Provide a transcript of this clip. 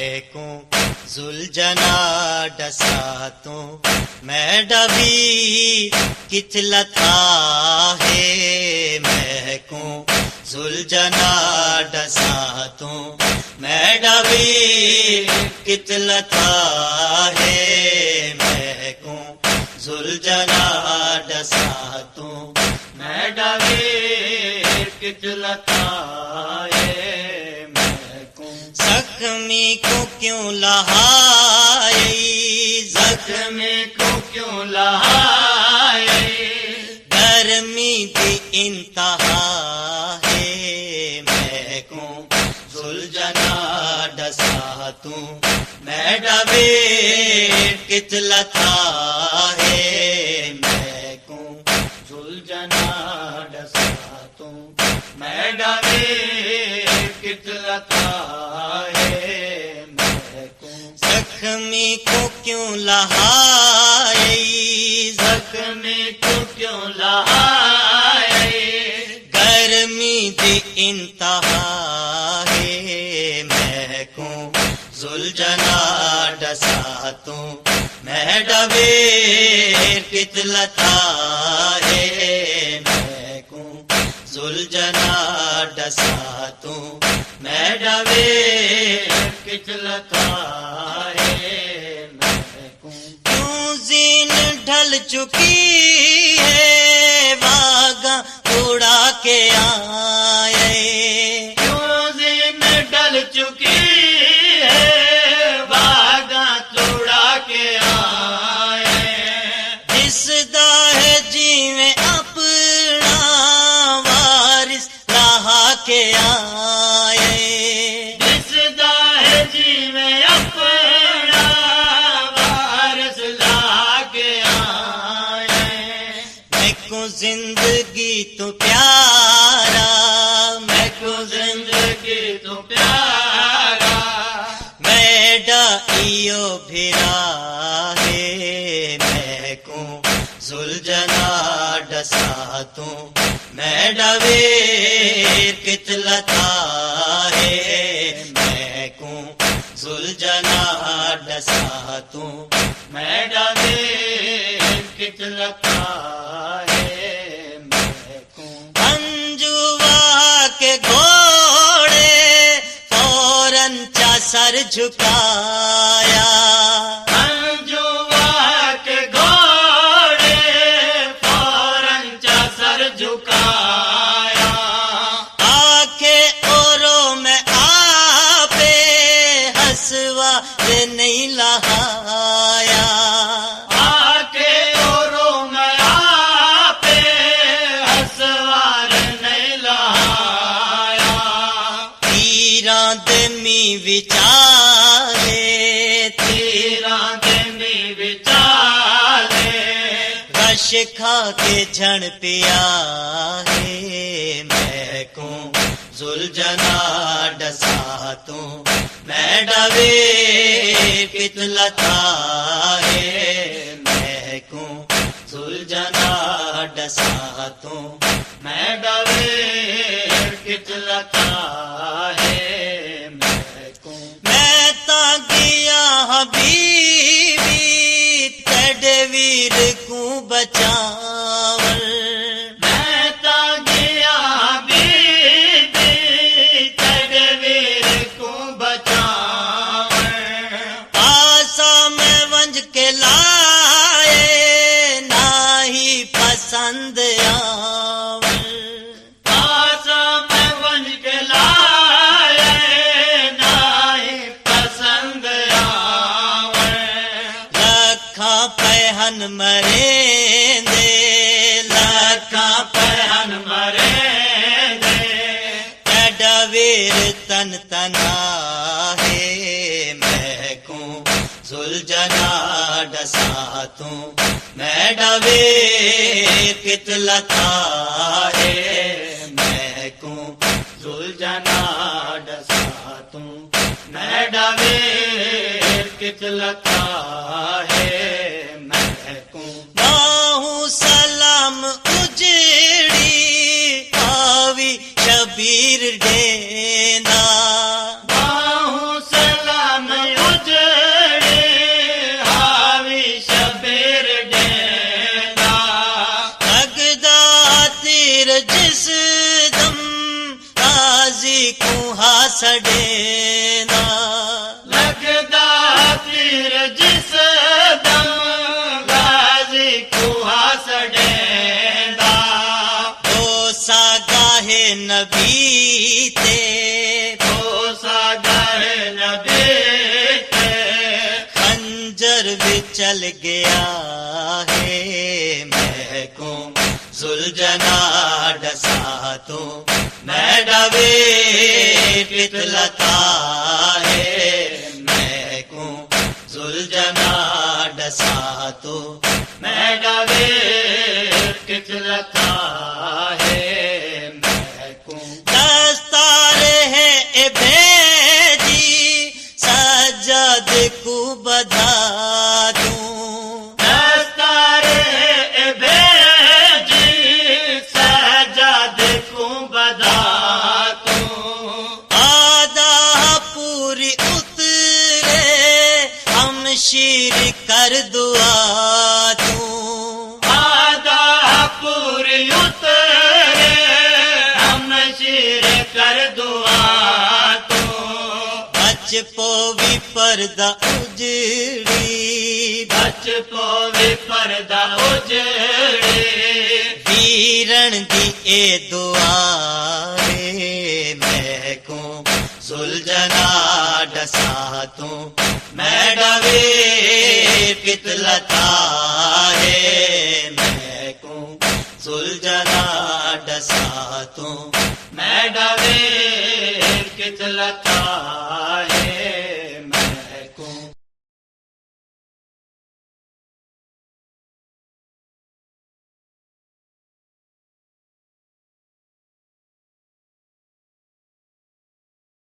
महकूं जुलजना डसा तू मैं डबी किथलता है महकूं जुलजना डसा तू मैं डबी किथलता है महकूं जुलजना डसा तू मैं डबी किथलता है महकूं जख्मी को क्यों लहाए जख्मी को क्यों लहाए गर्मी दी इंतहा है महकूं जुलजना डसा तू मैं डबे किथलता है महकूं जुलजना डसा तू मैं डबे किथलता है महकूं जख्मी को क्यों लहाए जख्मी को क्यों लहाए गर्मी दी इंतहा है महकूं जुलजना डसा तू मैं डबे किथलता है महकूं जुलजना डसा तू मैं डबे किथलता है महकूं क्यों जीन ढल चुकी है वागा उड़ा के आए क्यों जीन ढल चुकी है वागा उड़ा के आए दिसदा है जीवे अपना वारिस लहा के आए दिसदा है जीवे अपना वारिस लहा के आए मैं को जिंदगी तो प्यारा मैं को जिंदगी तो प्यारा मैडा इयो भिरा है महकूं जुलजना डसा तू मैं डबे किथलता है महकूं जुलजना डसा तू मैं डबे किथलता है महकूं अंजुवा के घोड़े फौरन चा सर झुकाया अंजुवा के घोड़े फौरन चा सर झुकाया आखे ओरो में आपे हसवा रे नहीं लहाया आखे ओरो में आपे हसवा रे नहीं लहाया तीरा दमी विचारे तीरा दमी विचारे रश खा के झण पिया है महकूं जुलजना डसा तू मैं डबे किथलता है महकूं जुलजना डसा तू मैं डबे किथलता है महकूं मैं ता गया हबीबी तड़वीर को बचावर मैं ता गया हबीबी तड़वीर को बचावर आसा में वंज के लाए नाही पसंद आवर आसा में वंज के लाए नाही पसंद आवर लखा पहन मरे दे लखा पहन मरे दे डबेर तन तना है महकूं जुलजना डसा तू मैं डबे किथलता है महकूं जुलजना डसा तू मैं डबे किथलता है महकूं बाहू सलाम उजड़ी आवी शबीर देना बाहू सलाम सडेंदा लगदा तीर जिस दम गाजी कुहा सडेंदा भरोसा गाहे नबी ते भरोसा गाहे नबी ते खंजर भी चल गया है मैं को सुलझना डसा तो मैं डबे पितलता है मैं को सुलझना डसा तो मैं डबे पितलता है मैं को दस्तारे है ए भेजी सजद को बधा दूं दस्तारे भेजी सजाद को बधा तूं आदा पूरी उतरे हम शीर कर दुआ दूं आदा पूरी उतरे हम शीर कर दुआ तूं बचपो भी पर्दा उजड़ी बचपो भी पर्दा उजड़े वीरण दी ए दुआ रे मैं को सुलझना डसा तू मैं डबे पितलता है मैं को सुलझना डसा तू मैं डबे पितलता